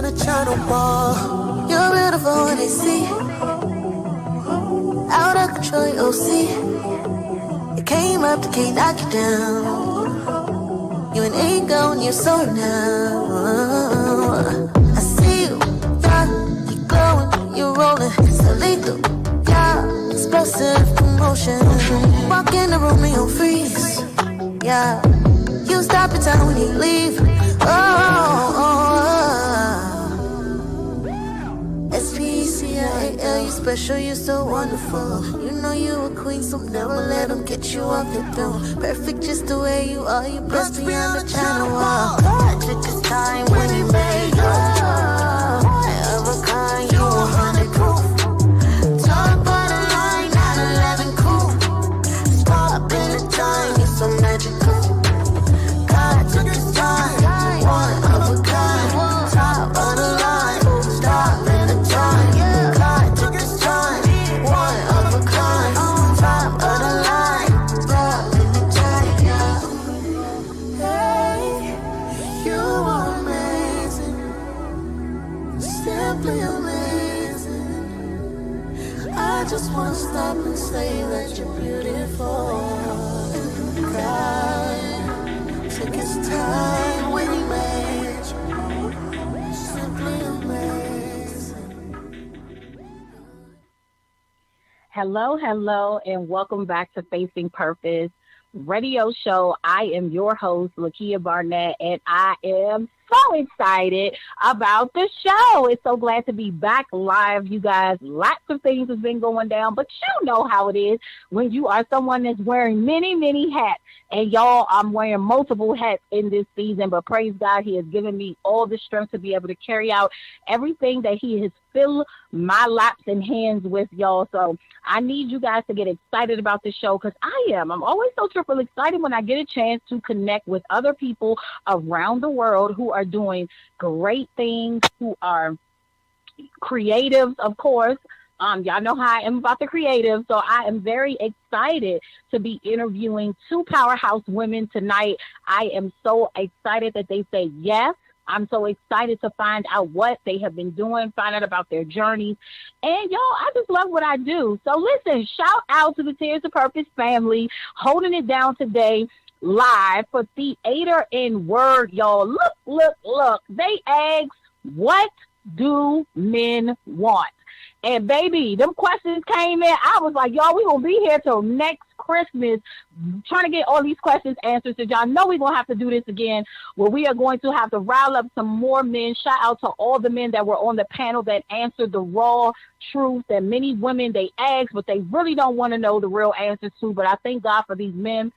beyond the China wall. You're beautiful when they see. Out of control, you'll see. You came up, they can't knock you down. You an ego and you're so now. I see you, yeah, you glowing, you're rolling, so lethal, yeah, explosive emotion. Walk in the room and you'll freeze, yeah. You stop in time when you leave. S-P-E-C-I-A-L, you special, you so wonderful. You know you a queen, so never let them get you off your throne. Perfect just the way you are, you blessed beyond the China wall. God took his time when he made you. Of a kind, you 100 proof. Top of the line, 9/11 cool. Stop in the time, you're so magical. God took his time, one of a kind. Top of the line, stop in the time. God took his time, one of a kind. Top of the line, stop in the time. Hey, you are amazing, simply amazing. I just wanna stop and say that you're beautiful. God took his time when he made you, simply amazing. Hello, and welcome back to Facing Purpose radio show. I am your host, Lakia Barnett, and I am so excited about the show. It's so glad to be back live, you guys. Lots of things have been going down, but you know how it is when you are someone that's wearing many, many hats. And y'all, I'm wearing multiple hats in this season, but praise God, he has given me all the strength to be able to carry out everything that he has filled my laps and hands with, y'all. So I need you guys to get excited about the show, because I'm always so triple excited when I get a chance to connect with other people around the world who are doing great things, who are creatives, of course. Y'all know how I am about the creative, so I am very excited to be interviewing two powerhouse women tonight. I am so excited that they say yes. I'm so excited to find out what they have been doing, find out about their journeys. And, y'all, I just love what I do. So, listen, shout out to the Tears of Purpose family, holding it down today live for Theater in Word, y'all. Look. They asked, what do men want? And baby, them questions came in. I was like, y'all, we gonna be here till next Christmas trying to get all these questions answered. So y'all know we're gonna have to do this again, where we are going to have to rile up some more men. Shout out to all the men that were on the panel that answered the raw truth that many women they asked, but they really don't want to know the real answers to. But I thank God for these men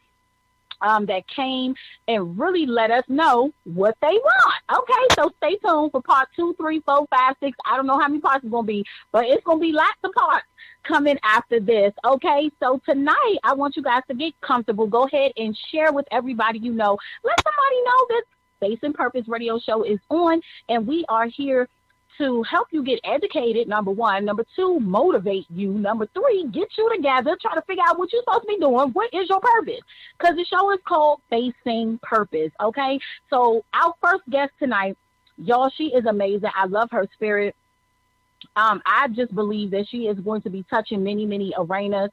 that came and really let us know what they want. Okay, so stay tuned for part 2, 3, 4, 5, 6. I don't know how many parts it's going to be, but it's going to be lots of parts coming after this. Okay, so tonight I want you guys to get comfortable. Go ahead and share with everybody you know. Let somebody know that Facing Purpose radio show is on, and we are here to help you get educated, number one. Number two, motivate you. Number three, get you together, try to figure out what you're supposed to be doing. What is your purpose? Because the show is called Facing Purpose, okay? So our first guest tonight, y'all, she is amazing. I love her spirit. I just believe that she is going to be touching many, many arenas.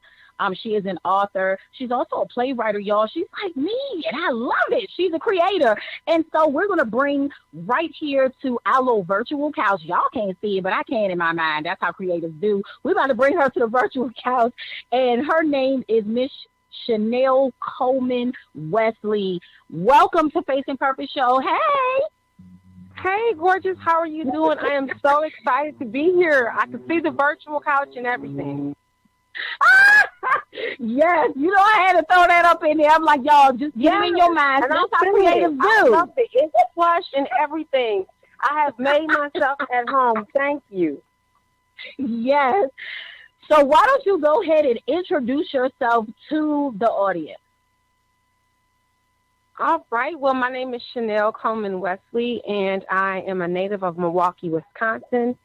She is an author. She's also a playwright, y'all. She's like me, and I love it. She's a creator. And so we're going to bring right here to our little virtual couch. Y'all can't see it, but I can in my mind. That's how creatives do. We're about to bring her to the virtual couch, and her name is Miss Chanel Coleman Wesley. Welcome to Facing Purpose Show. Hey. Hey, gorgeous. How are you doing? I am so excited to be here. I can see the virtual couch and everything. Yes, you know, I had to throw that up in there. I'm like, y'all, just get it in your mind. That's how creatives do. I love it. It's plush and everything. I have made myself at home. Thank you. Yes. So why don't you go ahead and introduce yourself to the audience? All right. Well, my name is Chanel Coleman Wesley, and I am a native of Milwaukee, Wisconsin.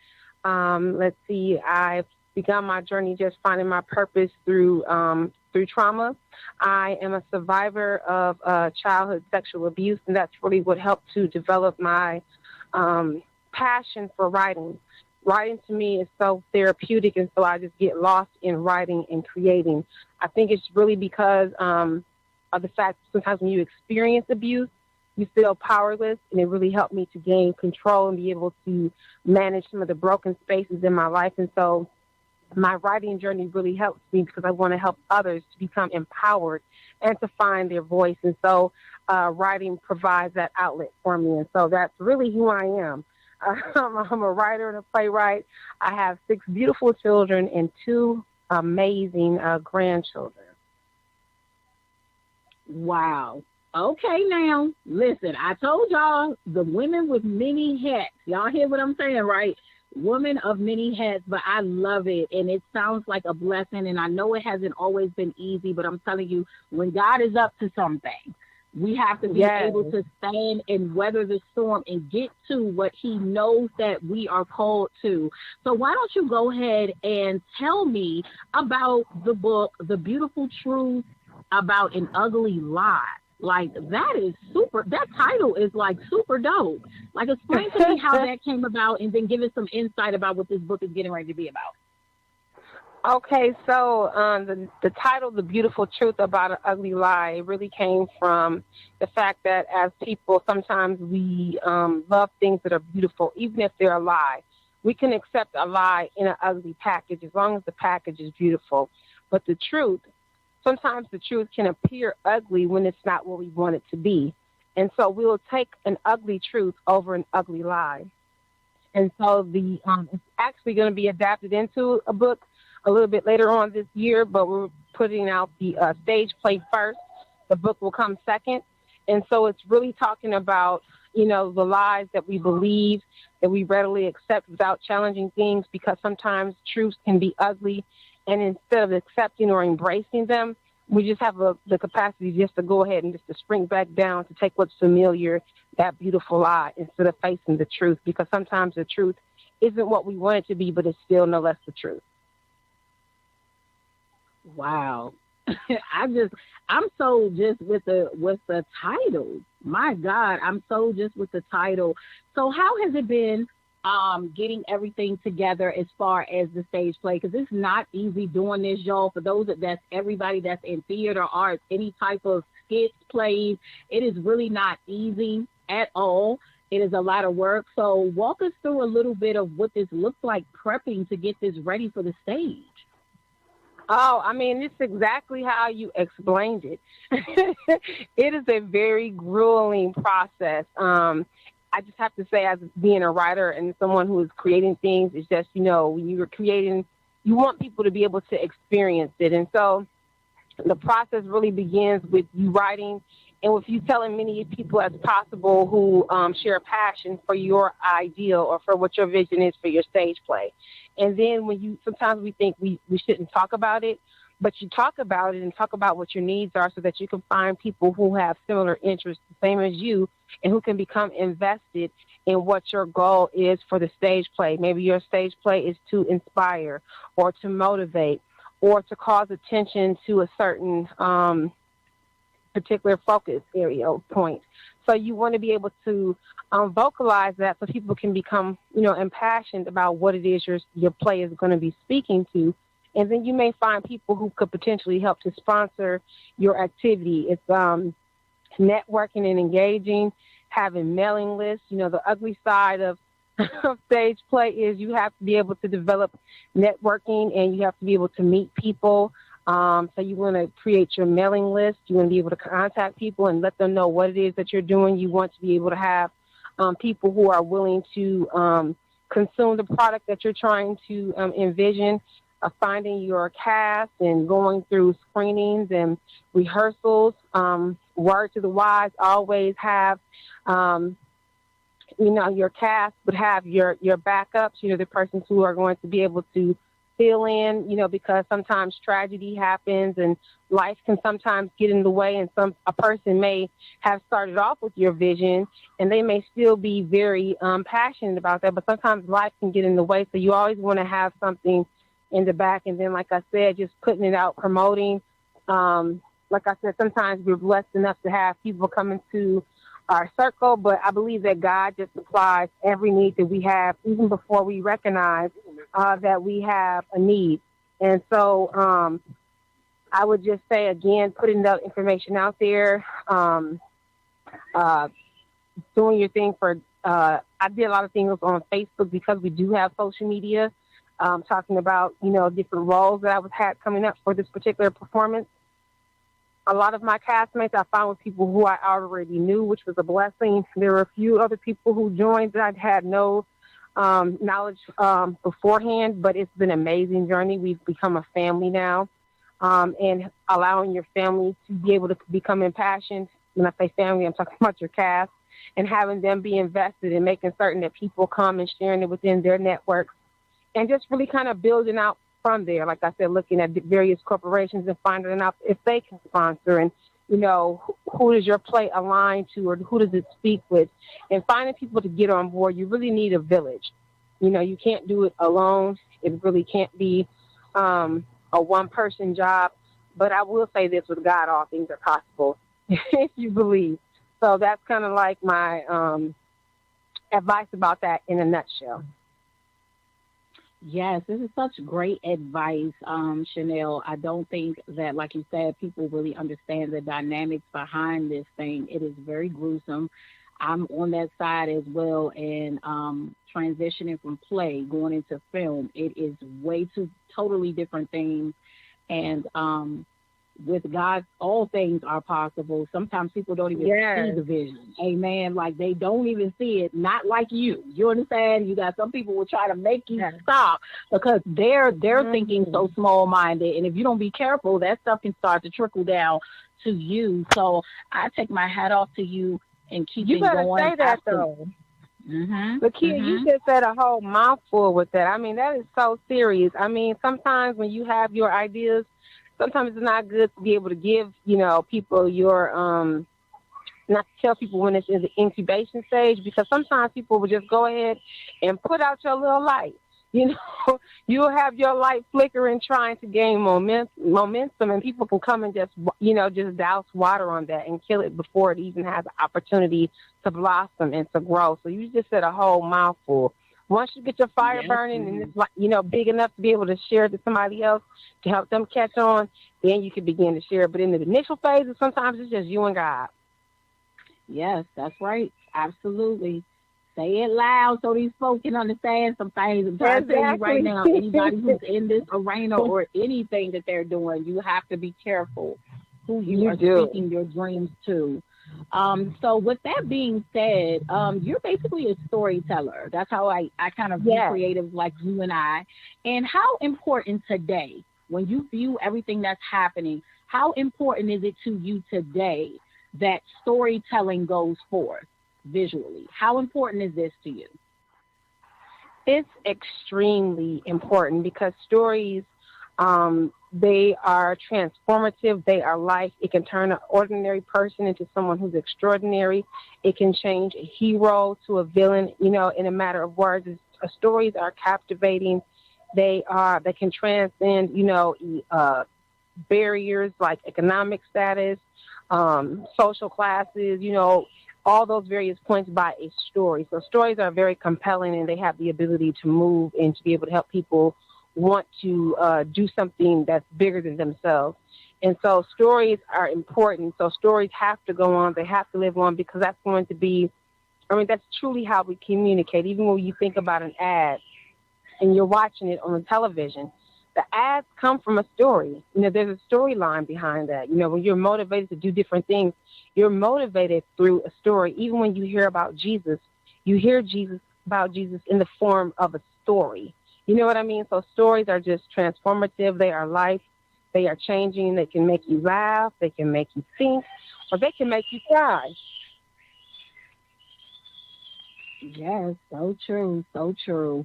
Let's see. I've begun my journey just finding my purpose through trauma. I am a survivor of childhood sexual abuse, and that's really what helped to develop my passion for writing. Writing to me is so therapeutic, and so I just get lost in writing and creating. I think it's really because of the fact that sometimes when you experience abuse, you feel powerless, and it really helped me to gain control and be able to manage some of the broken spaces in my life. And so my writing journey really helps me because I want to help others to become empowered and to find their voice. And so writing provides that outlet for me. And so that's really who I am. I'm a writer and a playwright. I have 6 beautiful children and 2 amazing grandchildren. Wow. Okay, now, listen, I told y'all the women with many hats. Y'all hear what I'm saying, right? Women of many hats, but I love it, and it sounds like a blessing, and I know it hasn't always been easy, but I'm telling you, when God is up to something, we have to be able to stand and weather the storm and get to what he knows that we are called to. So why don't you go ahead and tell me about the book, The Beautiful Truth About an Ugly Lie. Like, that is super. That title is like super dope. Like, explain to me how that came about, and then give us some insight about what this book is getting ready to be about. Okay, so the title, The Beautiful Truth About an Ugly Lie, really came from the fact that as people, sometimes we love things that are beautiful, even if they're a lie. We can accept a lie in an ugly package as long as the package is beautiful. But the truth, sometimes the truth can appear ugly when it's not what we want it to be. And so we'll take an ugly truth over an ugly lie. And so it's actually going to be adapted into a book a little bit later on this year, but we're putting out the stage play first. The book will come second. And so it's really talking about, the lies that we believe, that we readily accept without challenging things, because sometimes truths can be ugly. And instead of accepting or embracing them, we just have the capacity just to go ahead and just to spring back down, to take what's familiar, that beautiful lie, instead of facing the truth, because sometimes the truth isn't what we want it to be, but it's still no less the truth. Wow. I'm so just with the title. My God, I'm so just with the title. So how has it been getting everything together as far as the stage play? Because it's not easy doing this, y'all. For those that's everybody that's in theater, arts, any type of skits, plays, it is really not easy at all. It is a lot of work. So walk us through a little bit of what this looks like prepping to get this ready for the stage. Oh, I mean, it's exactly how you explained it. It is a very grueling process. I just have to say, as being a writer and someone who is creating things, it's just, when you're creating, you want people to be able to experience it. And so the process really begins with you writing and with you telling many people as possible who share a passion for your ideal or for what your vision is for your stage play. And then sometimes we think we shouldn't talk about it, but you talk about it and talk about what your needs are so that you can find people who have similar interests, the same as you, and who can become invested in what your goal is for the stage play. Maybe your stage play is to inspire or to motivate or to cause attention to a certain particular focus area or point. So you want to be able to vocalize that so people can become, impassioned about what it is your play is going to be speaking to. And then you may find people who could potentially help to sponsor your activity. It's networking and engaging, having mailing lists. The ugly side of stage play is you have to be able to develop networking and you have to be able to meet people. So you want to create your mailing list. You want to be able to contact people and let them know what it is that you're doing. You want to be able to have people who are willing to consume the product that you're trying to envision. Finding your cast and going through screenings and rehearsals. Word to the wise, always have, your cast, but have your backups, the persons who are going to be able to fill in, because sometimes tragedy happens and life can sometimes get in the way, and a person may have started off with your vision and they may still be very passionate about that, but sometimes life can get in the way. So you always want to have something in the back. And then, like I said, just putting it out, promoting. Like I said, sometimes we're blessed enough to have people coming to our circle, but I believe that God just supplies every need that we have, even before we recognize that we have a need. And so I would just say, again, putting the information out there, uh, doing your thing for, I did a lot of things on Facebook because we do have social media, talking about, different roles that I was had coming up for this particular performance. A lot of my castmates I found with people who I already knew, which was a blessing. There were a few other people who joined that I had no knowledge beforehand, but it's been an amazing journey. We've become a family now, and allowing your family to be able to become impassioned. When I say family, I'm talking about your cast, and having them be invested in making certain that people come and sharing it within their networks, and just really kind of building out from there. Like I said, looking at various corporations and finding out if they can sponsor, and who does your play align to, or who does it speak with, and finding people to get on board. You really need a village. You can't do it alone. It really can't be a one-person job. But I will say this: with God, all things are possible if you believe. So that's kind of like my advice about that in a nutshell. Yes, this is such great advice, Chanel. I don't think that, like you said, people really understand the dynamics behind this thing. It is very gruesome. I'm on that side as well, and transitioning from play, going into film, it is way two totally different things. And with God, all things are possible. Sometimes people don't even see the vision. Amen. Like they don't even see it. Not like you. You understand? You got some people will try to make you stop because they're thinking so small minded. And if you don't be careful, that stuff can start to trickle down to you. So I take my hat off to you and keep it going. You better say that though. Lakia, you just said a whole mouthful with that. I mean, that is so serious. I mean, sometimes when you have your ideas, sometimes it's not good to be able to give, people your, not to tell people when it's in the incubation stage, because sometimes people will just go ahead and put out your little light. You'll have your light flickering trying to gain momentum, and people can come and just douse water on that and kill it before it even has an opportunity to blossom and to grow. So you just said a whole mouthful. Once you get your fire burning and it's big enough to be able to share it to somebody else to help them catch on, then you can begin to share. But in the initial phases, sometimes it's just you and God. Yes, that's right. Absolutely. Say it loud so these folks can understand some things. I'm trying to tell you right now, anybody who's in this arena or anything that they're doing, you have to be careful who you are speaking your dreams to. So with that being said, you're basically a storyteller. That's how I kind of view creatives like you and I. And how important today, when you view everything that's happening, how important is it to you today that storytelling goes forth visually? How important is this to you? It's extremely important because stories, they are transformative. They are life. It can turn an ordinary person into someone who's extraordinary. It can change a hero to a villain, in a matter of words. Stories are captivating. They can transcend, barriers like economic status, social classes, all those various points by a story. So stories are very compelling, and they have the ability to move and to be able to help people want to do something that's bigger than themselves. And so stories are important. So stories have to go on. They have to live on because that's going to be, that's truly how we communicate. Even when you think about an ad and you're watching it on the television, the ads come from a story. There's a storyline behind that. When you're motivated to do different things, you're motivated through a story. Even when you hear about Jesus, you hear about Jesus in the form of a story. You know what I mean? So stories are just transformative. They are life. They are changing. They can make you laugh. They can make you think, or they can make you cry. Yes, so true. So true.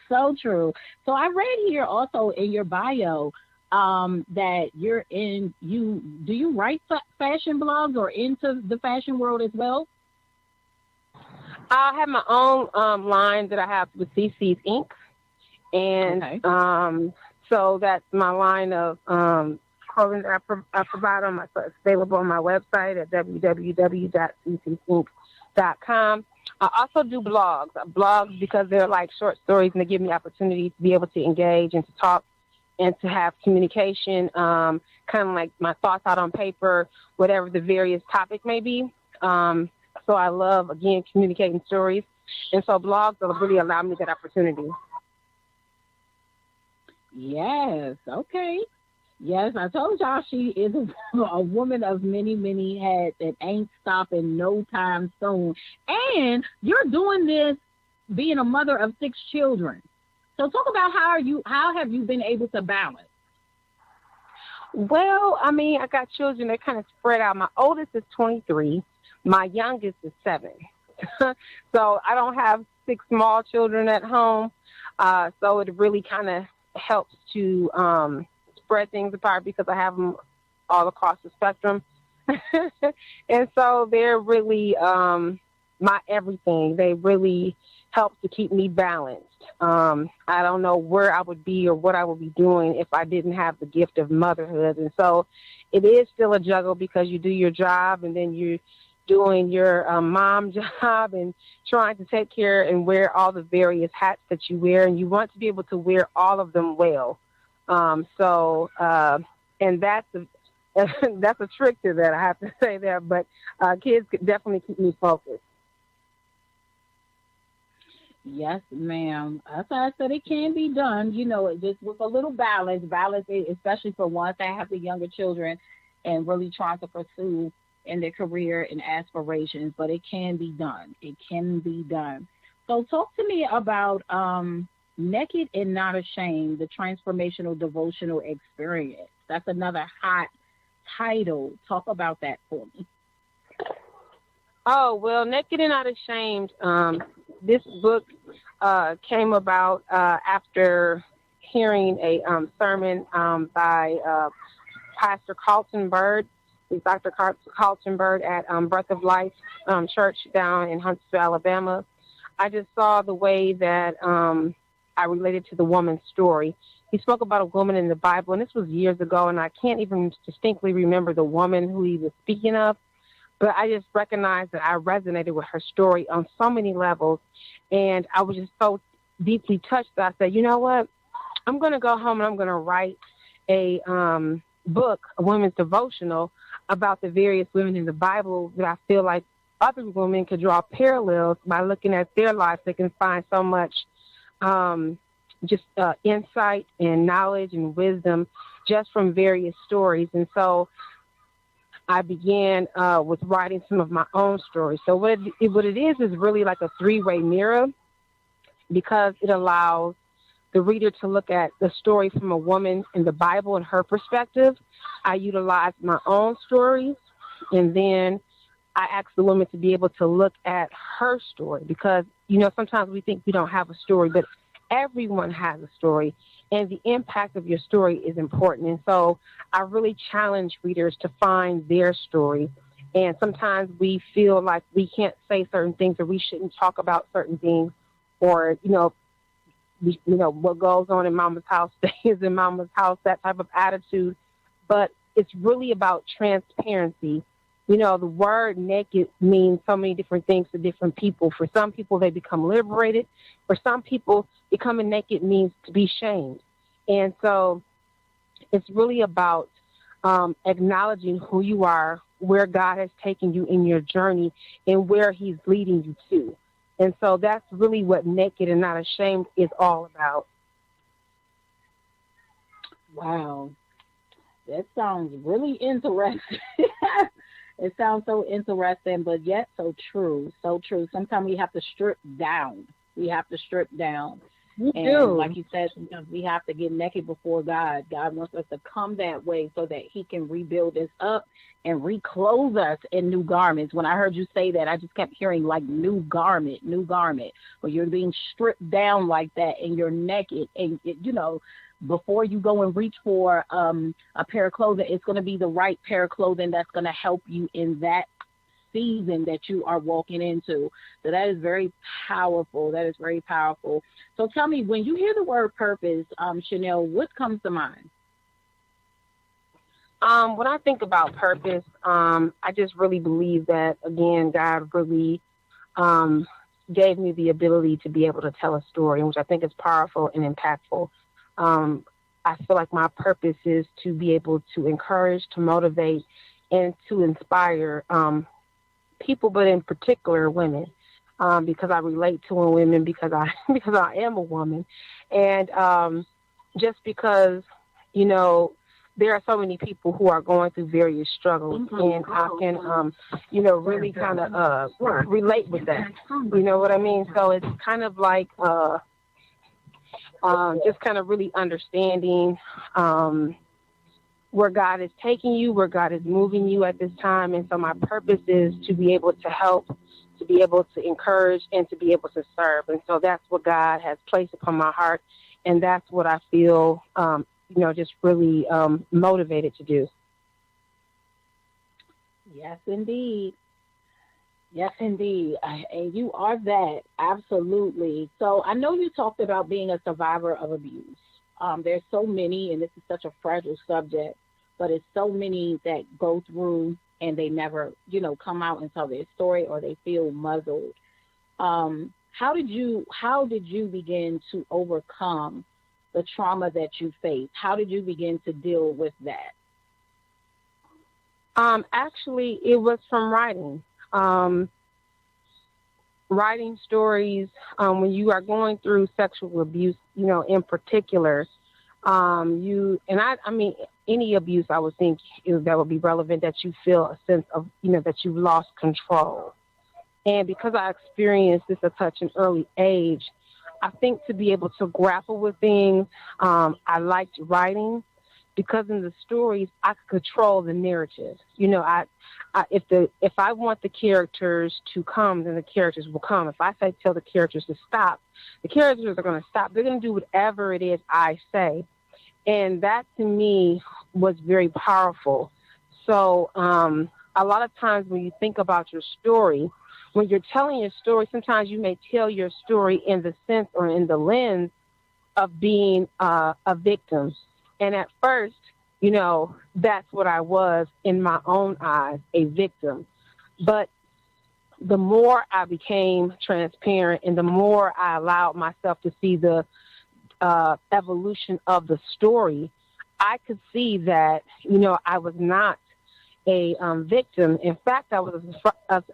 So true. So I read here also in your bio that you're do you write fashion blogs or into the fashion world as well? I have my own line that I have with CC's Inc. And so that's my line of clothing that I provide on it's available on my website at www.ccsync.com. I also do blogs because they're like short stories and they give me opportunities to be able to engage and to talk and to have communication, kind of like my thoughts out on paper, whatever the various topic may be. So I love, again, communicating stories. And so blogs will really allow me that opportunity. Yes. Okay. Yes, I told y'all she is a woman of many, many hats and ain't stopping no time soon. And you're doing this being a mother of 6 children. So talk about how have you been able to balance? Well, I mean, I got children that kind of spread out. My oldest is 23. My youngest is 7. So I don't have 6 small children at home. So it really kind of helps to spread things apart because I have them all across the spectrum. And so they're really my everything. They really help to keep me balanced. I don't know where I would be or what I would be doing if I didn't have the gift of motherhood. And so it is still a juggle because you do your job and then you're doing your mom job and trying to take care and wear all the various hats that you wear. And you want to be able to wear all of them well. And that's that's a trick to that, I have to say that. But kids could definitely keep me focused. Yes, ma'am. As I said, it can be done, just with a little balance, especially for ones that have the younger children and really trying to pursue in their career and aspirations, but it can be done. It can be done. So talk to me about Naked and Not Ashamed, the transformational devotional experience. That's another hot title. Talk about that for me. Oh, well, Naked and Not Ashamed, this book came about after hearing a sermon by Pastor Carlton Bird. He's Dr. Carlton Bird at Breath of Life Church down in Huntsville, Alabama. I just saw the way that I related to the woman's story. He spoke about a woman in the Bible, and this was years ago, and I can't even distinctly remember the woman who he was speaking of. But I just recognized that I resonated with her story on so many levels. And I was just so deeply touched that I said, you know what? I'm going to go home and I'm going to write a book, a women's devotional, about the various women in the Bible that I feel like other women could draw parallels by looking at their lives. They can find so much insight and knowledge and wisdom just from various stories. And so I began with writing some of my own stories. So what it is really like a 3-way mirror, because it allows the reader to look at the story from a woman in the Bible and her perspective. I utilize my own stories, and then I ask the woman to be able to look at her story because, sometimes we think we don't have a story, but everyone has a story, and the impact of your story is important. And so I really challenge readers to find their story. And sometimes we feel like we can't say certain things or we shouldn't talk about certain things, or, what goes on in mama's house stays in mama's house, that type of attitude. But it's really about transparency. The word naked means so many different things to different people. For some people, they become liberated. For some people, becoming naked means to be shamed. And so it's really about acknowledging who you are, where God has taken you in your journey, and where he's leading you to. And so that's really what Naked and Not Ashamed is all about. Wow. That sounds really interesting. It sounds so interesting, but yet so true. So true. Sometimes we have to strip down. You and do. Like you said, sometimes we have to get naked before God. God wants us to come that way so that he can rebuild us up and reclothe us in new garments. When I heard you say that, I just kept hearing like new garment. But you're being stripped down like that and you're naked. And, before you go and reach for a pair of clothing, it's going to be the right pair of clothing that's going to help you in that season that you are walking into. So that is very powerful. So tell me, when you hear the word purpose, Chanel, what comes to mind? When I think about purpose, I just really believe that, again, God really um, gave me the ability to be able to tell a story, which I think is powerful and impactful. Um, I feel like my purpose is to be able to encourage, to motivate, and to inspire people, but in particular women, because I relate to women because I because I am a woman, and just because you know there are so many people who are going through various struggles, and I can really kind of relate with that. You know what I mean? So it's kind of like just kind of really understanding. Where God is taking you, where God is moving you at this time. And so my purpose is to be able to help, to be able to encourage, and to be able to serve. And so that's what God has placed upon my heart. And that's what I feel, just really motivated to do. Yes, indeed. Yes, indeed. And you are that. Absolutely. So I know you talked about being a survivor of abuse. There's so many, and this is such a fragile subject, but it's so many that go through and they never, come out and tell their story, or they feel muzzled. How did you begin to overcome the trauma that you faced? How did you begin to deal with that? Actually, it was from writing. Um, Writing stories, when you are going through sexual abuse, in particular, I mean, any abuse, I would think that would be relevant, that you feel a sense of, that you've lost control. And because I experienced this at such an early age, I think to be able to grapple with things, I liked writing because in the stories I could control the narrative. If I want the characters to come, then the characters will come. If I say tell the characters to stop, the characters are going to stop. They're going to do whatever it is I say, and that to me was very powerful. So a lot of times when you think about your story, when you're telling your story, sometimes you may tell your story in the sense or in the lens of being a victim. And at first, that's what I was in my own eyes, a victim. But the more I became transparent and the more I allowed myself to see the evolution of the story, I could see that, I was not a victim. In fact, I was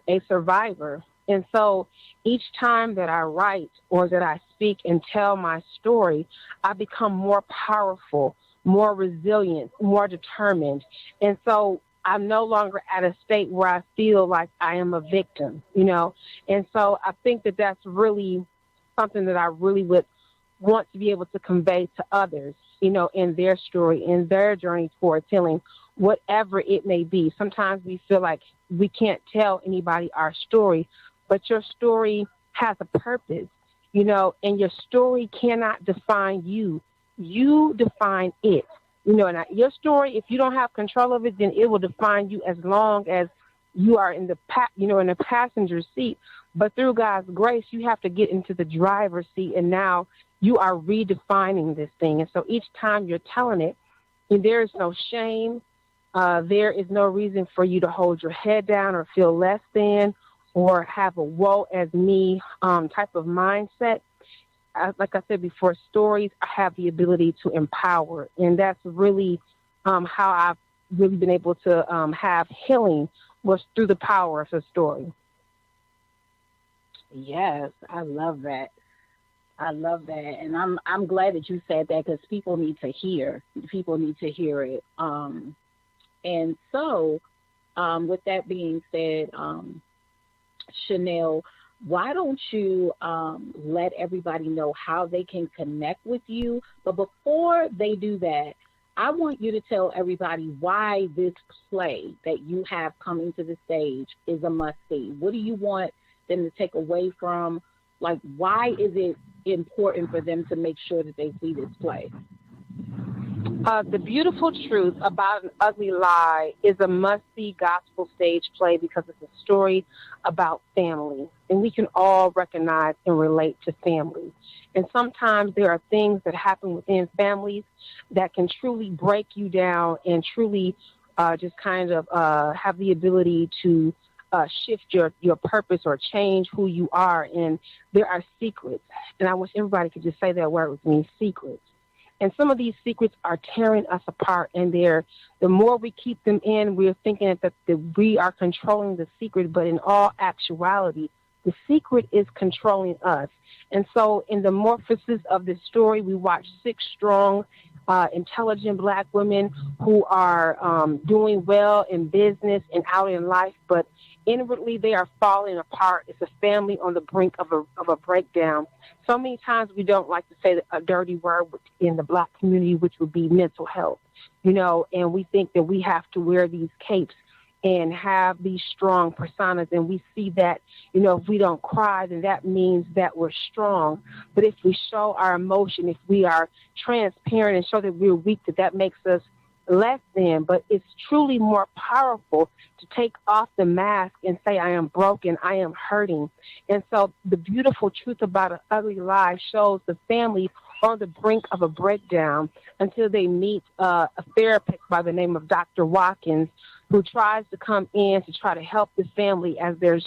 a survivor. And so each time that I write or that I speak and tell my story, I become more powerful, more resilient, more determined. And so I'm no longer at a state where I feel like I am a victim, And so I think that that's really something that I really would want to be able to convey to others, in their story, in their journey towards healing, whatever it may be. Sometimes we feel like we can't tell anybody our story, but your story has a purpose, and your story cannot define you. You define it. And your story, if you don't have control of it, then it will define you as long as you are in the in the passenger seat. But through God's grace, you have to get into the driver's seat, and now you are redefining this thing. And so each time you're telling it, and there is no shame. There is no reason for you to hold your head down or feel less than or have a woe as me type of mindset. Like I said before, stories have the ability to empower. And that's really how I've really been able to have healing, was through the power of the story. Yes, I love that. I love that, and I'm glad that you said that because people need to hear. People need to hear it. And so, with that being said, Chanel, why don't you let everybody know how they can connect with you? But before they do that, I want you to tell everybody why this play that you have coming to the stage is a must see. What do you want them to take away from? Like, why is it important for them to make sure that they see this play? The Beautiful Truth About an Ugly Lie is a must-see gospel stage play because it's a story about family, and we can all recognize and relate to families. And sometimes there are things that happen within families that can truly break you down and truly just kind of have the ability to shift your purpose or change who you are. And there are secrets. And I wish everybody could just say that word with me, secrets. And some of these secrets are tearing us apart. And the more we keep them in, we're thinking that we are controlling the secret. But in all actuality, the secret is controlling us. And so in the morphosis of this story, we watch 6 strong, intelligent Black women who are doing well in business and out in life, but inwardly they are falling apart. It's a family on the brink of a breakdown. So many times we don't like to say a dirty word in the Black community, which would be mental health, and we think that we have to wear these capes and have these strong personas. And we see that, if we don't cry, then that means that we're strong. But if we show our emotion, if we are transparent and show that we're weak, that makes us less than. But it's truly more powerful to take off the mask and say, I am broken, I am hurting. And so the beautiful truth about An Ugly Lie shows the family on the brink of a breakdown until they meet a therapist by the name of Dr. Watkins, who tries to come in to try to help the family as they're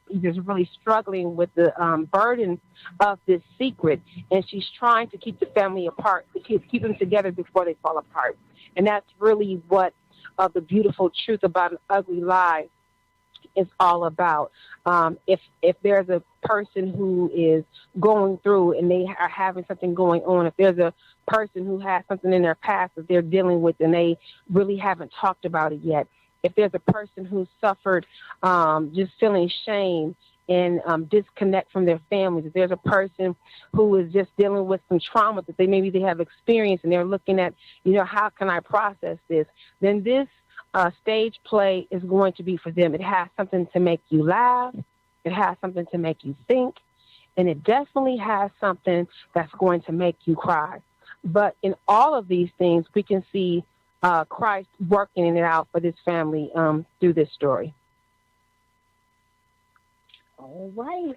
really struggling with the burden of this secret. And she's trying to keep the family apart, to keep them together before they fall apart. And that's really what the beautiful truth about An Ugly Lie is all about. If there's a person who is going through and they are having something going on, if there's a person who has something in their past that they're dealing with and they really haven't talked about it yet, if there's a person who suffered just feeling shame and disconnect from their families, if there's a person who is just dealing with some trauma that maybe they have experienced and they're looking at, how can I process this? Then this stage play is going to be for them. It has something to make you laugh. It has something to make you think. And it definitely has something that's going to make you cry. But in all of these things, we can see Christ working it out for this family through this story. All right.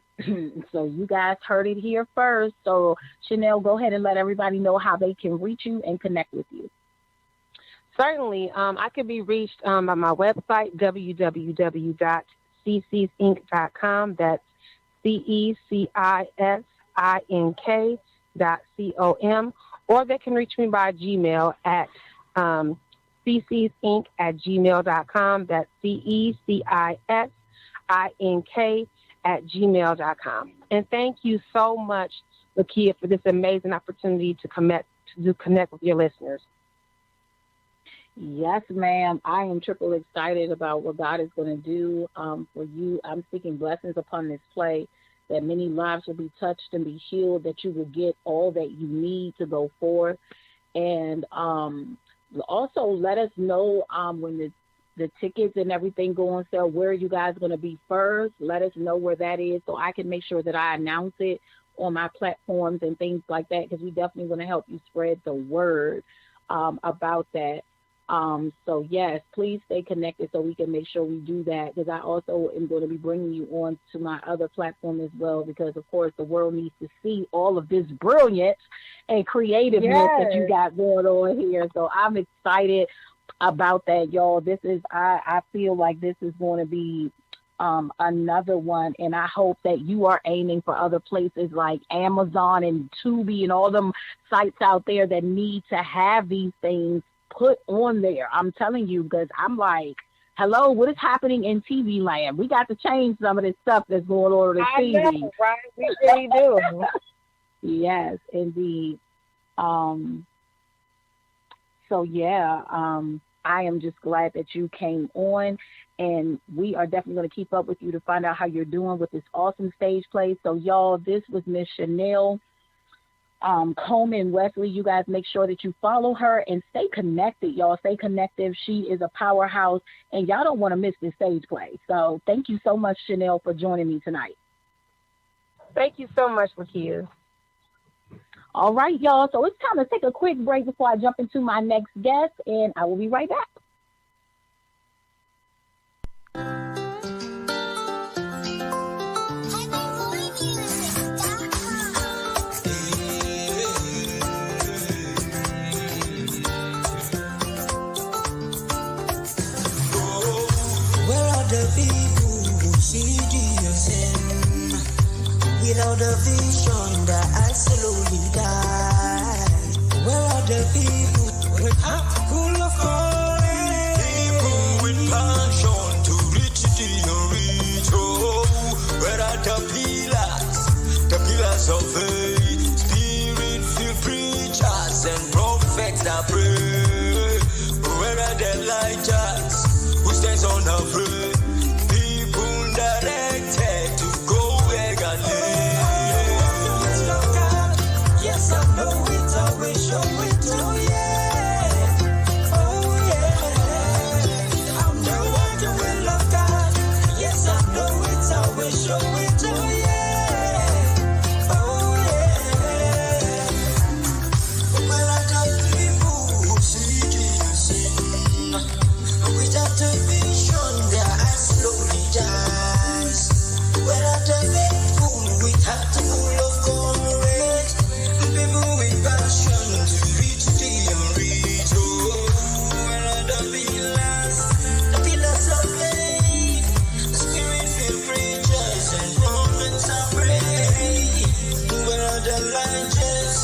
So you guys heard it here first. So Chanel, go ahead and let everybody know how they can reach you and connect with you. Certainly. I can be reached by my website, www.ccsinc.com. That's CECISINK.com. Or they can reach me by Gmail at ccsinc@gmail.com. That's CECISINK@gmail.com. And thank you so much, Lakia, for this amazing opportunity to connect with your listeners. Yes, ma'am. I am triple excited about what God is going to do for you. I'm speaking blessings upon this play, that many lives will be touched and be healed, that you will get all that you need to go forth. And also let us know when the tickets and everything go on sale, where you guys are going to be first. Let us know where that is so I can make sure that I announce it on my platforms and things like that, because we definitely want to help you spread the word about that. So yes, please stay connected so we can make sure we do that, because I also am going to be bringing you on to my other platform as well, because of course the world needs to see all of this brilliance and creativeness that you got going on here. So I'm excited about that, y'all. This is, I feel like this is going to be another one, and I hope that you are aiming for other places like Amazon and Tubi and all them sites out there that need to have these things put on there. I'm telling you, because I'm like, hello, what is happening in TV land? We got to change some of this stuff that's going on in TV. Know, right? We really do. Yes, indeed. So yeah, I am just glad that you came on, and we are definitely going to keep up with you to find out how you're doing with this awesome stage play. So y'all, this was Miss Chanel Coleman Wesley. You guys make sure that you follow her and stay connected, y'all. Stay connected. She is a powerhouse, and y'all don't want to miss this stage play. So thank you so much, Chanel, for joining me tonight. Thank you so much, Lakia. All right, y'all. So it's time to take a quick break before I jump into my next guest, and I will be right back. saw the vision that I slowly died. Where are the people with heart full of courage? People with passion to reach the unreach. Oh, where are the pillars of faith? Spirit-filled preachers and prophets that pray. Where are the lighters who stands unafraid? People directed to go where God leads. Yes, I know it, I will show it, oh yeah. Oh yeah. I'm the one who will love God. Yes, I know it, I will show it, oh yeah. Oh yeah. Well, I got people who seeking sin. Without a vision, their eyes slowly dies. Where are the faithful with heart full of courage? People with passion to reach the unreached. Oh, where are the pillars of faith? Spirit-filled preachers and prophets I pray. Where are the righteous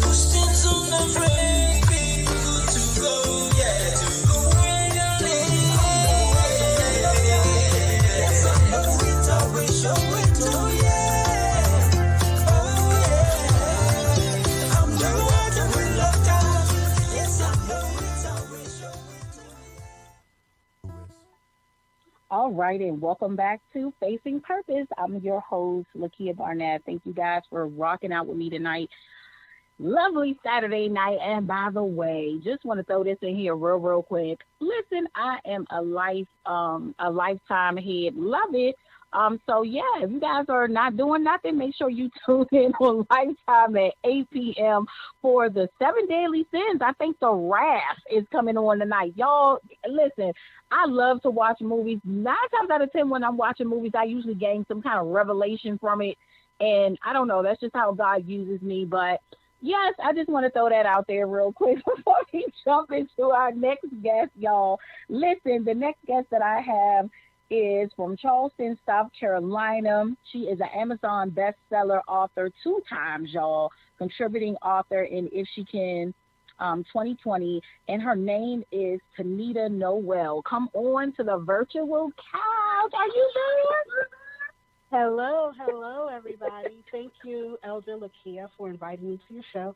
who stands unafraid? People to go, yeah, to go where God leads. Yes, I know it, I will show it, oh yeah. Oh yeah. I'm the one who will love God. Yes, I know it, I will show it. All right, and welcome back to Facing Purpose. I'm your host, Lakia Barnett. Thank you guys for rocking out with me tonight. Lovely Saturday night. And by the way, just want to throw this in here real quick. Listen, I am a lifetime head. Love it. So yeah, if you guys are not doing nothing, make sure you tune in on Lifetime at 8 p.m. for the 7 Deadly Sins. I think The Wrath is coming on tonight. Y'all, listen, I love to watch movies. 9 times out of 10 when I'm watching movies, I usually gain some kind of revelation from it. And I don't know, that's just how God uses me. But yes, I just want to throw that out there real quick before we jump into our next guest, y'all. Listen, the next guest that I have is from Charleston, South Carolina. She is an Amazon bestseller author 2 times, y'all, contributing author in If She Can 2020, and her name is Tanita Noel. Come on to the virtual couch. Are you there? Hello, everybody. Thank you, Elder Lakia, for inviting me to your show.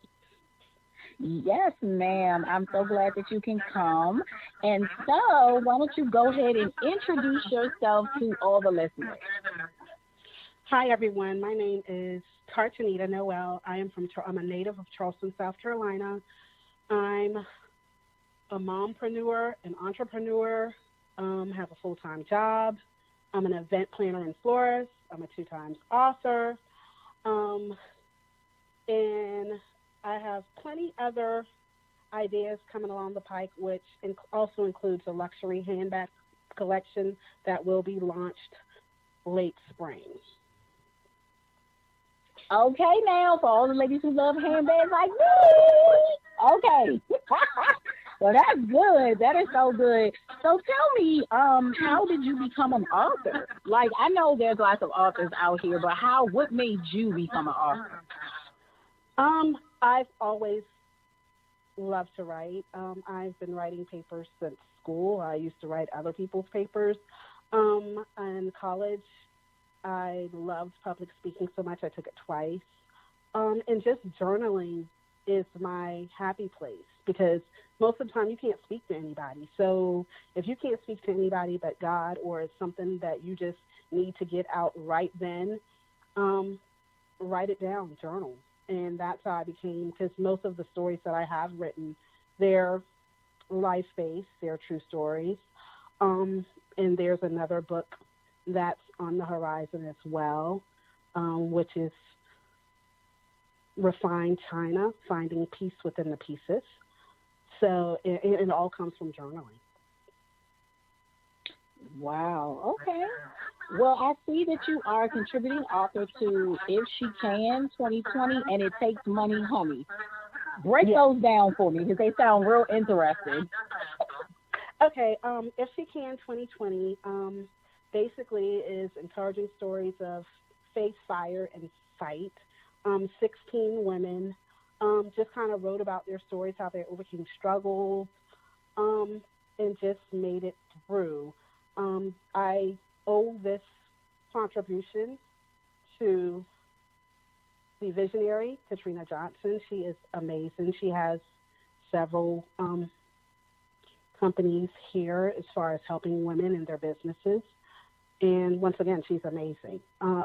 Yes, ma'am. I'm so glad that you can come. And so, why don't you go ahead and introduce yourself to all the listeners? Hi, everyone. My name is Tanita Noel. I'm a native of Charleston, South Carolina. I'm a mompreneur, an entrepreneur, have a full-time job. I'm an event planner and florist. I'm a 2-time author. And I have plenty other ideas coming along the pike, which also includes a luxury handbag collection that will be launched late spring. Okay, now, for all the ladies who love handbags like me. Okay. Well, that's good. That is so good. So tell me, how did you become an author? Like, I know there's lots of authors out here, but what made you become an author? I've always loved to write. I've been writing papers since school. I used to write other people's papers. In college, I loved public speaking so much I took it twice. And just journaling is my happy place because most of the time you can't speak to anybody. So if you can't speak to anybody but God, or it's something that you just need to get out right then, write it down, journal. And that's how I became, because most of the stories that I have written, they're life-based, they're true stories. And there's another book that's on the horizon as well, which is Refined China, Finding Peace Within the Pieces. So it all comes from journaling. Wow. Okay. Well, I see that you are a contributing author to If She Can 2020 and It Takes Money, Honey. Break those down for me because they sound real interesting. Okay. If She Can 2020 basically is encouraging stories of faith, fire, and site. 16 women just kind of wrote about their stories, how they overcame struggles, and just made it through. I owe this contribution to the visionary, Katrina Johnson. She is amazing. She has several companies here as far as helping women in their businesses. And once again, she's amazing.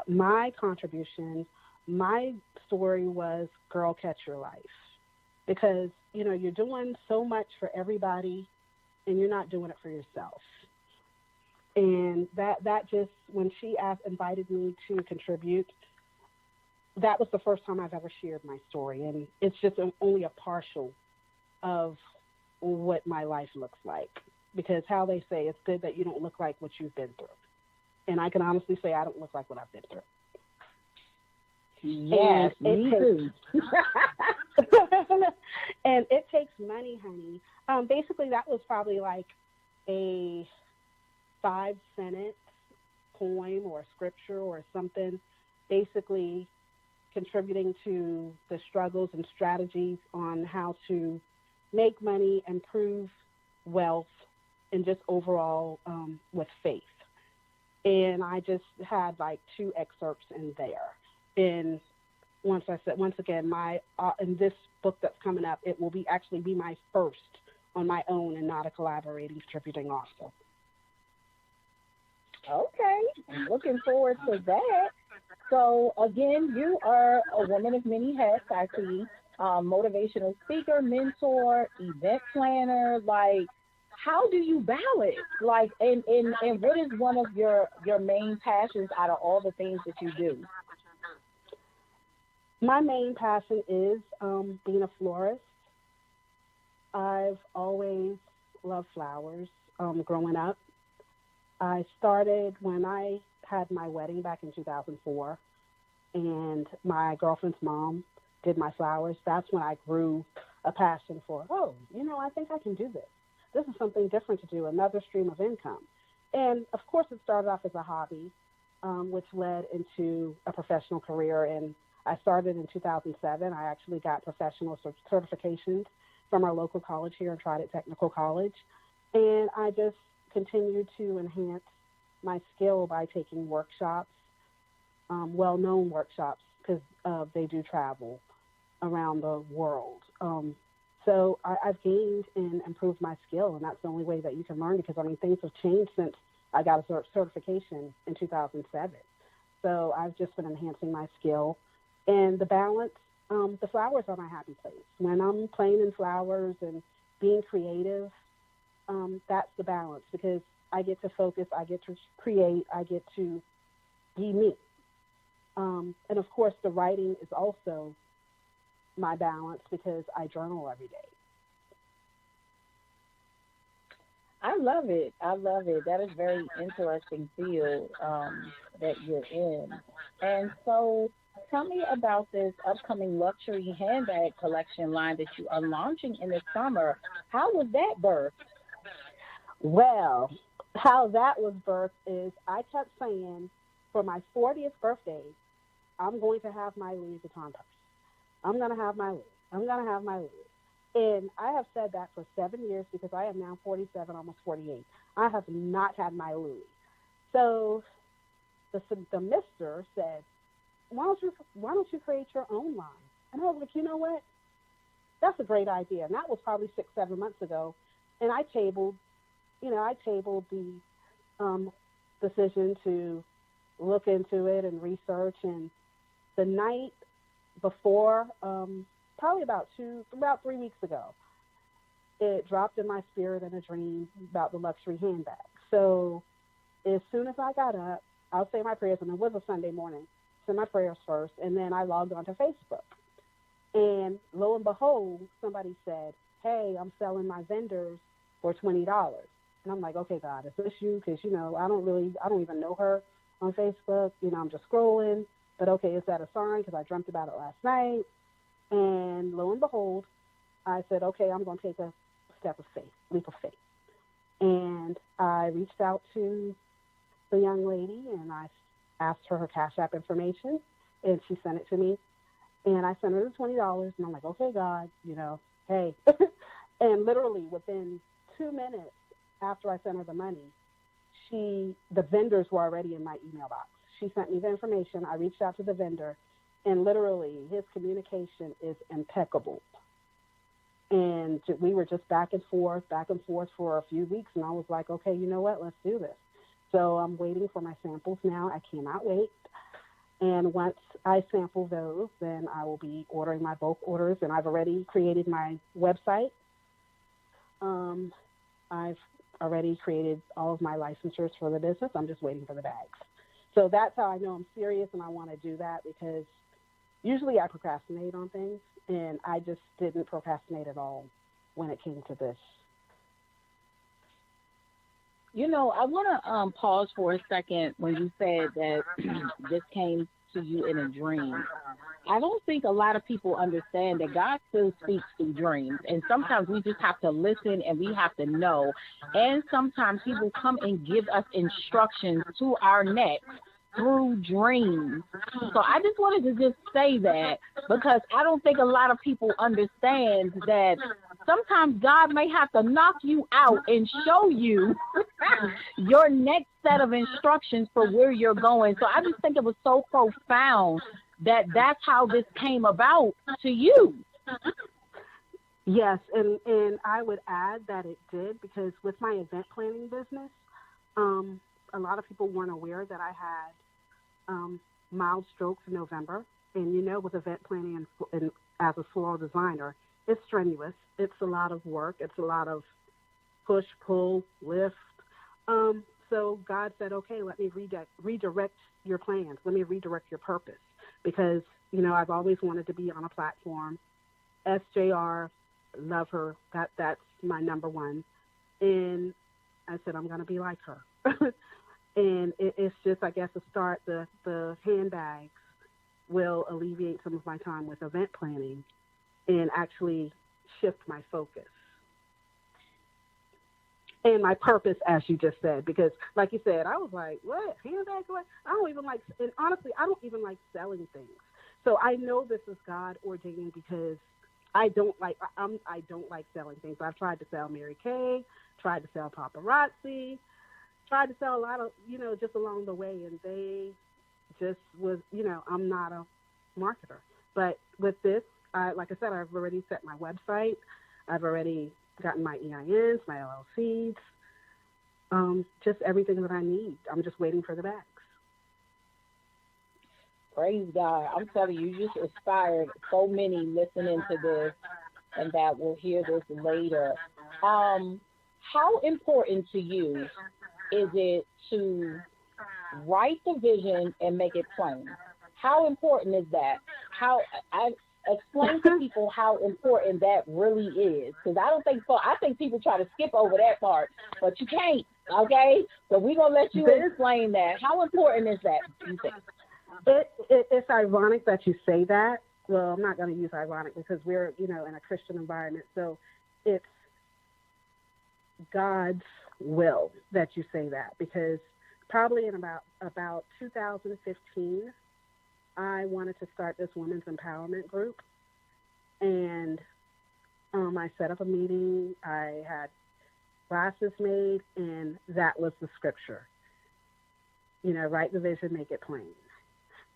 My contribution, my story was Girl Catch Your Life. Because, you're doing so much for everybody and you're not doing it for yourself. And that just, when she invited me to contribute, that was the first time I've ever shared my story. And it's just only a partial of what my life looks like. Because how they say it's good that you don't look like what you've been through. And I can honestly say I don't look like what I've been through. Yes, me too. And it takes money, honey. Basically, that was probably like a 5-sentence poem or scripture or something, basically contributing to the struggles and strategies on how to make money, improve wealth, and just overall with faith. And I just had like 2 excerpts in there. And once again, my in this book that's coming up, it will actually be my first on my own and not a collaborating, contributing author. Okay, I'm looking forward to that. So again, you are a woman of many hats, I see. Motivational speaker, mentor, event planner. Like, how do you balance? Like, and what is one of your main passions out of all the things that you do? My main passion is being a florist. I've always loved flowers growing up. I started when I had my wedding back in 2004, and my girlfriend's mom did my flowers. That's when I grew a passion for, I think I can do this. This is something different to do, another stream of income. And, of course, it started off as a hobby, which led into a professional career. And I started in 2007. I actually got professional certifications from our local college here in Trident Technical College. And I just continued to enhance my skill by taking workshops, well-known workshops, because they do travel around the world. So I've gained and improved my skill, and that's the only way that you can learn, because, things have changed since I got a certification in 2007. So I've just been enhancing my skill. And the balance, the flowers are my happy place. When I'm playing in flowers and being creative, that's the balance, because I get to focus, I get to create, I get to be me. And, of course, the writing is also my balance, because I journal every day. I love it. That is very interesting field that you're in. And so tell me about this upcoming luxury handbag collection line that you are launching in the summer. How was that birthed? Well, how that was birthed is I kept saying, for my 40th birthday, I'm going to have my Louis Vuitton purse. I'm going to have my Louis. I'm going to have my Louis. And I have said that for 7 years, because I am now 47, almost 48. I have not had my Louis. So the mister said, why don't you create your own line? And I was like, you know what? That's a great idea. And that was probably 6-7 months ago. And I tabled the decision to look into it and research. And the night before, probably about 3 weeks ago, it dropped in my spirit in a dream about the luxury handbag. So as soon as I got up, I'll say my prayers, and it was a Sunday morning, said my prayers first, and then I logged onto Facebook. And lo and behold, somebody said, hey, I'm selling my vendors for $20. And I'm like, okay, God, is this you? Because, I don't even know her on Facebook. I'm just scrolling. But, okay, is that a sign? Because I dreamt about it last night. And lo and behold, I said, okay, I'm going to take a leap of faith. And I reached out to the young lady, and I asked her Cash App information. and she sent it to me. And I sent her the $20, and I'm like, okay, God, hey. And literally within 2 minutes after I sent her the money, the vendors were already in my email box. She sent me the information. I reached out to the vendor, and literally his communication is impeccable. And we were just back and forth for a few weeks. And I was like, okay, you know what? Let's do this. So I'm waiting for my samples now. I cannot wait. And once I sample those, then I will be ordering my bulk orders. And I've already created my website. I've already created all of my licensures for the business. I'm just waiting for the bags. So that's how I know I'm serious and I want to do that, because usually I procrastinate on things, and I just didn't procrastinate at all when it came to this. I want to pause for a second when you said that this came to you in a dream. I don't think a lot of people understand that God still speaks through dreams, and sometimes we just have to listen and we have to know. And sometimes He will come and give us instructions to our next through dreams. So I just wanted to just say that, because I don't think a lot of people understand that sometimes God may have to knock you out and show you your next set of instructions for where you're going. So I just think it was so profound that that's how this came about to you. Yes, and I would add that it did, because with my event planning business, a lot of people weren't aware that I had mild strokes in November. And with event planning and as a floral designer, it's strenuous. It's a lot of work. It's a lot of push, pull, lift. So God said, okay, let me redirect your plans. Let me redirect your purpose, because, I've always wanted to be on a platform. SJR, love her. That's my number one. And I said, I'm going to be like her. And it's just, I guess, to start, the handbags will alleviate some of my time with event planning and actually shift my focus and my purpose, as you just said. Because, like you said, I was like, what? Handbags? What? I don't even like, and honestly, I don't even like selling things. So I know this is God ordained, because I don't like selling things. I've tried to sell Mary Kay, tried to sell paparazzi, tried to sell a lot of, just along the way, and they just was, I'm not a marketer. But with this, like I said, I've already set my website. I've already gotten my EINs, my LLCs, just everything that I need. I'm just waiting for the bags. Praise God. I'm telling you, you just inspired so many listening to this and that will hear this later. How important to you is it to write the vision and make it plain? How important is that? I explain to people how important that really is, because I don't think so. I think people try to skip over that part, but you can't. Okay, so we're gonna let you explain that. How important is that, you think? It's ironic that you say that. Well, I'm not going to use ironic, because we're, in a Christian environment. So it's God's will that you say that, because probably in about 2015, I wanted to start this women's empowerment group. And I set up a meeting. I had glasses made, and that was the scripture. Write the vision, make it plain.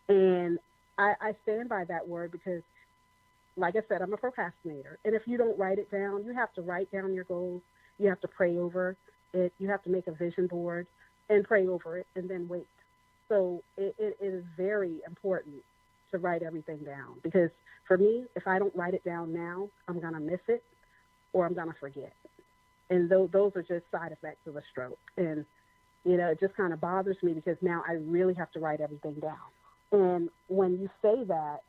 And I stand by that word, because, like I said, I'm a procrastinator. And if you don't write it down, you have to write down your goals. You have to pray over it. You have to make a vision board and pray over it, and then wait. So it is very important to write everything down, because for me, if I don't write it down now, I'm going to miss it or I'm going to forget. And those are just side effects of a stroke. And, it just kind of bothers me, because now I really have to write everything down. And when you say that,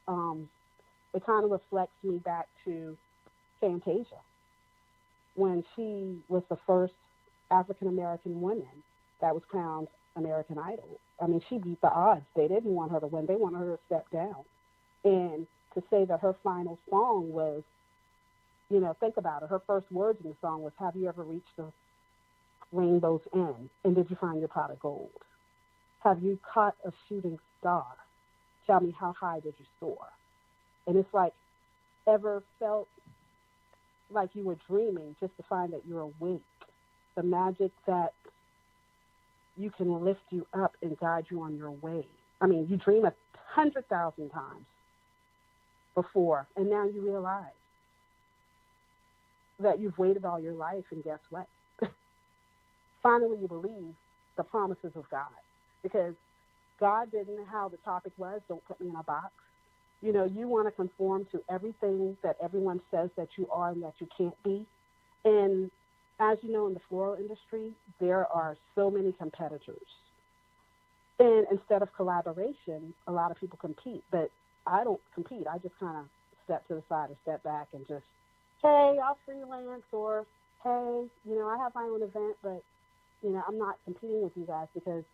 it kind of reflects me back to Fantasia, when she was the first African-American woman that was crowned American Idol. I mean, she beat the odds. They didn't want her to win. They wanted her to step down. And to say that her final song was, think about it. Her first words in the song was, "Have you ever reached the rainbow's end? And did you find your pot of gold? Have you caught a shooting star? tell me, how high did you soar? And it's like, ever felt like you were dreaming just to find that you're awake? The magic that you can lift you up and guide you on your way. I mean, you dream 100,000 times before, and now you realize that you've waited all your life, and guess what? Finally, you believe the promises of God, because God didn't, how the topic was, don't put me in a box. You know, you want to conform to everything that everyone says that you are and that you can't be. And as you know, in the floral industry, there are so many competitors. And instead of collaboration, a lot of people compete. But I don't compete. I just kind of step to the side or step back and just, hey, I'll freelance, or, hey, you know, I have my own event, but, you know, I'm not competing with you guys, because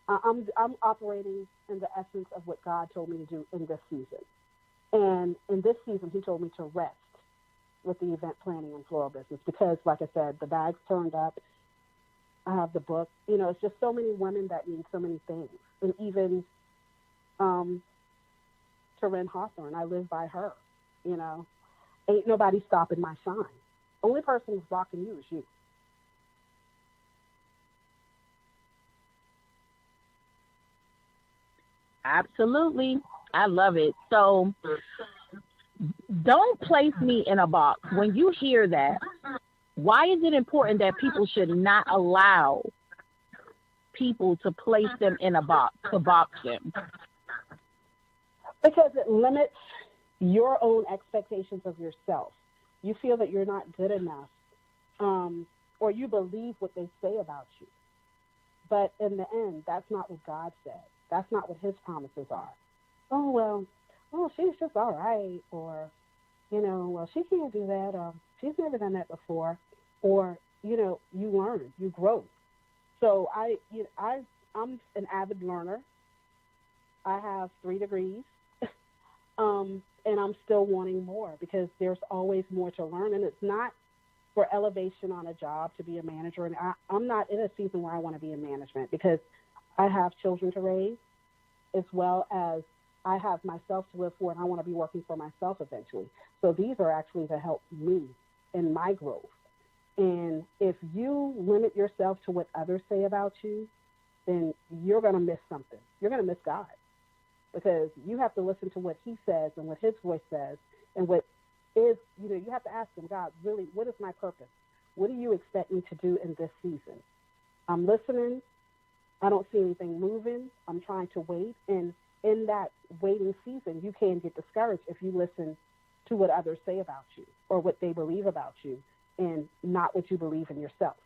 I'm operating in the essence of what God told me to do in this season. And in this season, he told me to rest with the event planning and floral business, because, like I said, the bag's turned up. I have the book. You know, it's just so many women that need so many things. And even Taryn Hawthorne, I live by her. You know, ain't nobody stopping my shine. Only person who's blocking you is you. Absolutely. I love it. So don't place me in a box. When you hear that, why is it important that people should not allow people to place them in a box, to box them? Because it limits your own expectations of yourself. You feel that you're not good enough, or you believe what they say about you. But in the end, that's not what God said. That's not what his promises are. Oh, well, she's just all right. Or, you know, well, she can't do that. Or she's never done that before. Or, you know, you learn, you grow. So I'm an avid learner. I have 3 degrees. And I'm still wanting more, because there's always more to learn. And it's not for elevation on a job to be a manager. And I'm not in a season where I want to be in management, because I have children to raise, as well as I have myself to live for, and I want to be working for myself eventually. So these are actually to help me in my growth. And if you limit yourself to what others say about you, then you're going to miss something. You're going to miss God, because you have to listen to what he says and what his voice says, and what is, you know, you have to ask him, God, really, what is my purpose? What do you expect me to do in this season? I'm listening. I don't see anything moving. I'm trying to wait. And in that waiting season, you can get discouraged if you listen to what others say about you, or what they believe about you, and not what you believe in yourself.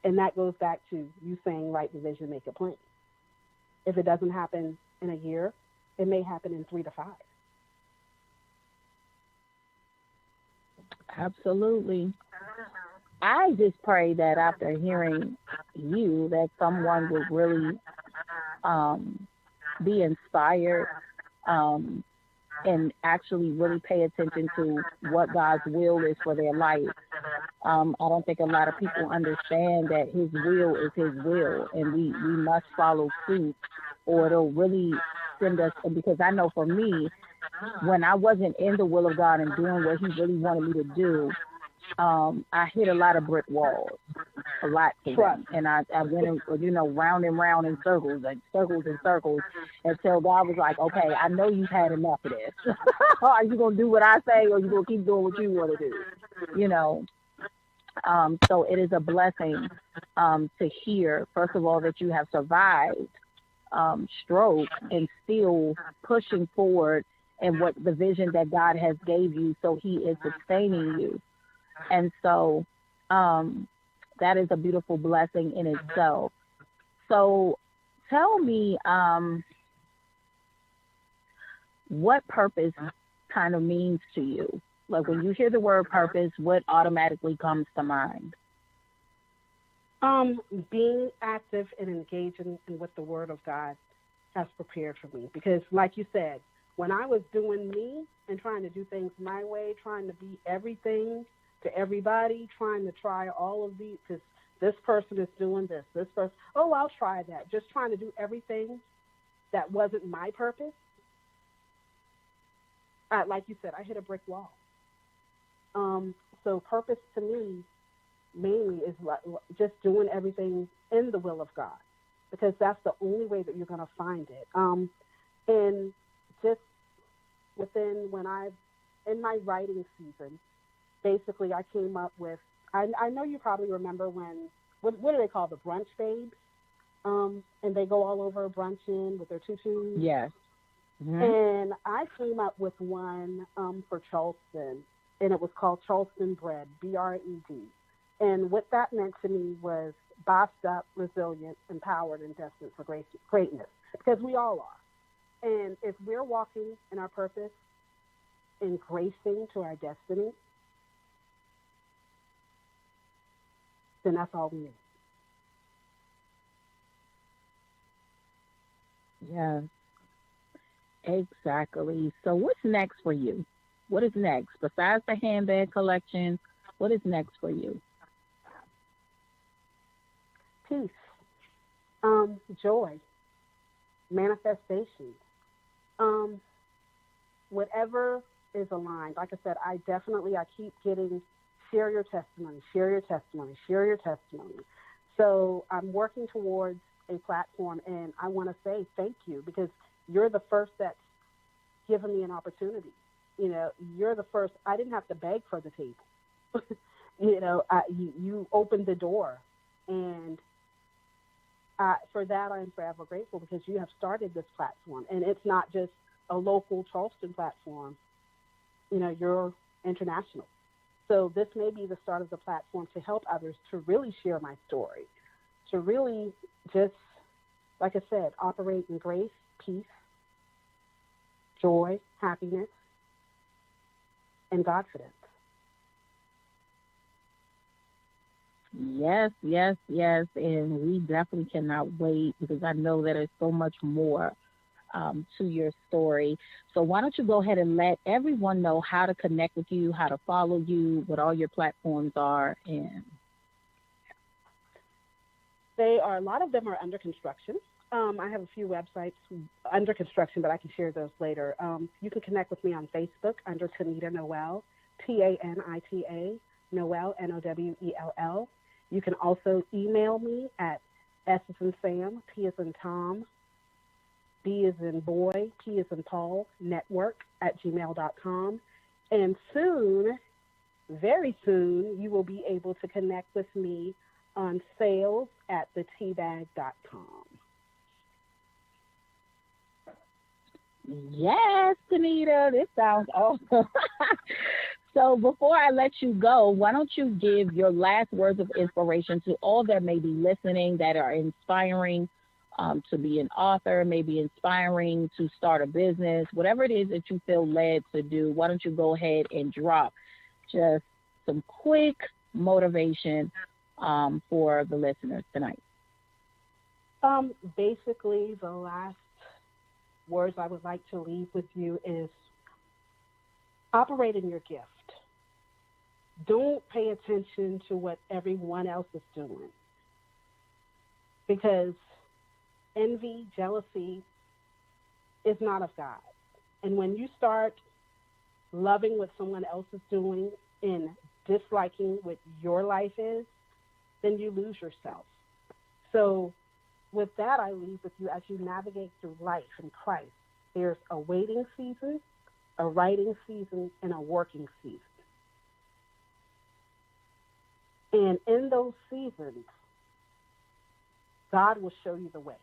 And that goes back to you saying, write the vision, make it plain. If it doesn't happen in a year, it may happen in 3 to 5. Absolutely. I just pray that after hearing you, that someone would really be inspired and actually really pay attention to what God's will is for their life. I don't think a lot of people understand that his will is his will, and we must follow suit, or it'll really send us. Because I know for me, when I wasn't in the will of God and doing what he really wanted me to do, I hit a lot of brick walls, a lot of them. And I went, you know, round and round in circles, like circles and circles, until God was like, okay, I know you've had enough of this. Are you going to do what I say, or are you going to keep doing what you want to do? You know? So it is a blessing to hear, first of all, that you have survived stroke and still pushing forward in what the vision that God has gave you. So he is sustaining you. And so that is a beautiful blessing in itself. So tell me what purpose kind of means to you. Like when you hear the word purpose, what automatically comes to mind? Being active and engaging in what the Word of God has prepared for me. Because like you said, when I was doing me and trying to do things my way, trying to be everything to everybody, trying to try all of these, because this person is doing this person, oh, I'll try that. Just trying to do everything that wasn't my purpose. like you said, I hit a brick wall. So purpose to me mainly is just doing everything in the will of God, because that's the only way that you're going to find it. And just within in my writing season, basically I came up with, I know you probably remember what do they call the brunch babes? And they go all over brunching with their tutus. Yes. Mm-hmm. And I came up with one for Charleston, and it was called Charleston Bread, Bred. And what that meant to me was bossed up, resilient, empowered, and destined for greatness, because we all are. And if we're walking in our purpose and gracing to our destiny, then that's all we need. Yes, exactly. So what's next for you? What is next? Besides the handbag collection, what is next for you? Peace, joy, manifestation, whatever is aligned. Like I said, I keep getting share your testimony, share your testimony, share your testimony. So I'm working towards a platform, and I want to say thank you, because you're the first that's given me an opportunity. You know, you're the first. I didn't have to beg for the table. You opened the door, and for that I'm forever grateful, because you have started this platform, and it's not just a local Charleston platform. You know, you're international. So this may be the start of the platform to help others to really share my story, to really just, like I said, operate in grace, peace, joy, happiness, and confidence. Yes, yes, yes. And we definitely cannot wait, because I know that there's so much more to your story. So why don't you go ahead and let everyone know how to connect with you, how to follow you, what all your platforms are. And a lot of them are under construction. I have a few websites under construction, but I can share those later. You can connect with me on Facebook under Tanita Noel, Tanita Noel, Nowell. You can also email me at S as in Sam, T as in Tom, B as in boy, P as in Paul, network @gmail.com. And soon, very soon, you will be able to connect with me on sales at theteabag.com. yes, Tanita, this sounds awesome. So before I let you go, why don't you give your last words of inspiration to all that may be listening, that are inspiring to be an author, maybe inspiring to start a business, whatever it is that you feel led to do. Why don't you go ahead and drop just some quick motivation for the listeners tonight? Basically, the last words I would like to leave with you is operate in your gift. Don't pay attention to what everyone else is doing, because envy, jealousy is not of God. And when you start loving what someone else is doing and disliking what your life is, then you lose yourself. So with that, I leave with you as you navigate through life in Christ. There's a waiting season, a writing season, and a working season. And in those seasons, God will show you the way.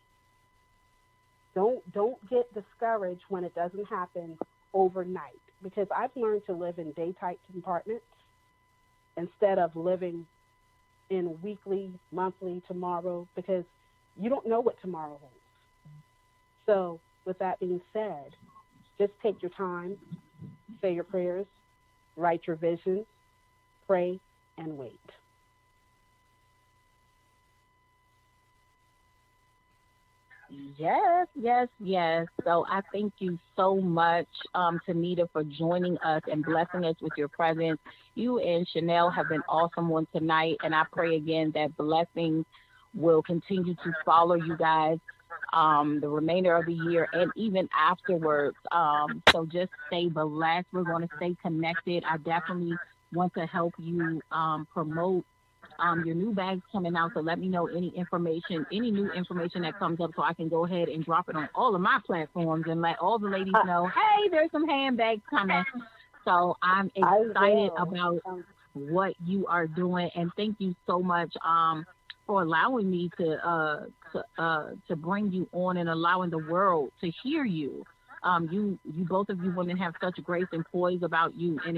Don't get discouraged when it doesn't happen overnight, because I've learned to live in day-type compartments instead of living in weekly, monthly, tomorrow, because you don't know what tomorrow holds. So with that being said, just take your time, say your prayers, write your vision, pray, and wait. Yes, yes, yes. So I thank you so much, Tanita, for joining us and blessing us with your presence. You and Chanel have been awesome one tonight, and I pray again that blessings will continue to follow you guys the remainder of the year and even afterwards. So just stay blessed. We're going to stay connected. I definitely want to help you promote your new bags coming out. So let me know any new information that comes up, so I can go ahead and drop it on all of my platforms and let all the ladies know, hey, there's some handbags coming. So I'm excited about what you are doing, and thank you so much for allowing me to bring you on and allowing the world to hear you. You both of you women have such grace and poise about you, and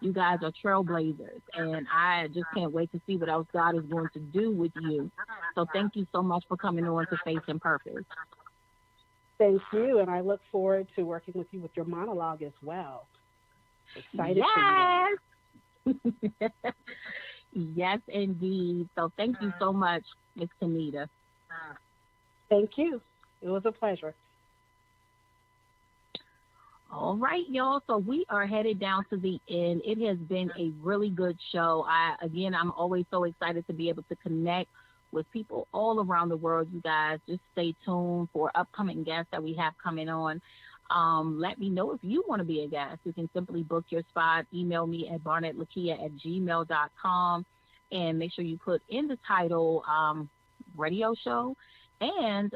you guys are trailblazers, and I just can't wait to see what else God is going to do with you. So thank you so much for coming on to Faith and Purpose. Thank you, and I look forward to working with you with your monologue as well. Excited for you. Yes, indeed. So thank you so much, Ms. Kanita. Thank you. It was a pleasure. All right, y'all. So we are headed down to the end. It has been a really good show. I'm always so excited to be able to connect with people all around the world. You guys just stay tuned for upcoming guests that we have coming on. Let me know if you want to be a guest. You can simply book your spot. Email me at barnettlakia@gmail.com, and make sure you put in the title radio show. And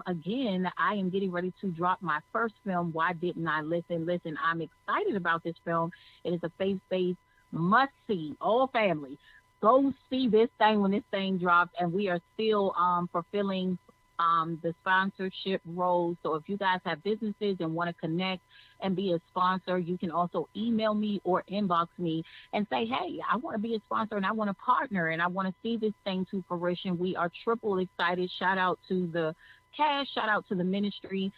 again, I am getting ready to drop my first film, Why Didn't I Listen? Listen, I'm excited about this film. It is a faith-based must-see, all family. Go see this thing when this thing drops, and we are still fulfilling the sponsorship role. So if you guys have businesses and want to connect and be a sponsor, you can also email me or inbox me and say, hey, I want to be a sponsor and I want to partner and I want to see this thing to fruition. We are triple excited. Shout out to the cast, shout out to the ministry,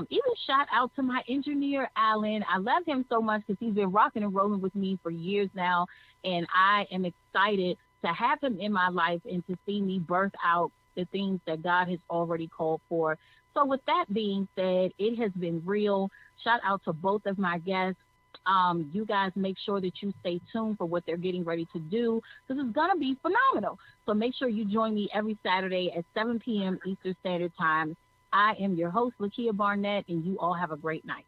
even shout out to my engineer, Alan. I love him so much because he's been rocking and rolling with me for years now, and I am excited to have him in my life and to see me birth out the things that God has already called for. So with that being said, it has been real. Shout out to both of my guests. You guys make sure that you stay tuned for what they're getting ready to do, because it's going to be phenomenal. So make sure you join me every Saturday at 7 p.m. Eastern Standard Time. I am your host, Lakia Barnett, and you all have a great night.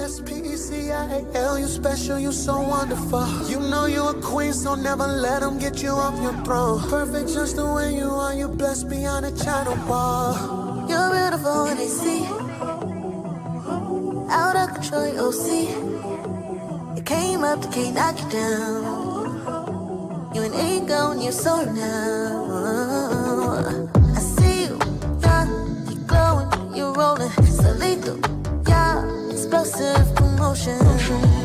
S-P-E-C-I-A-L, you special, you so wonderful. You know you a queen, so never let them get you off your throne. Perfect just the way you are, you blessed beyond a China wall. You're beautiful when they see. Out of control, you'll see. You came up, they can't knock you down. You an ego and you're so now. I see you, yeah, you glowing, you're rolling, so lethal. Explosive commotion.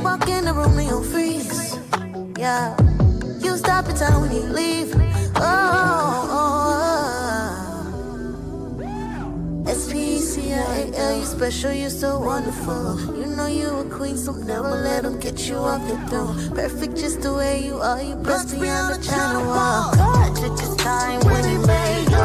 Walk in the room and you'll freeze. Yeah, you stop in time when you leave. S-P-E-C-I-A-L, you special, you so wonderful. You know you a queen, so never let them get you off your throne. Perfect just the way you are, you blessed beyond the China wall. God took his time when he made you.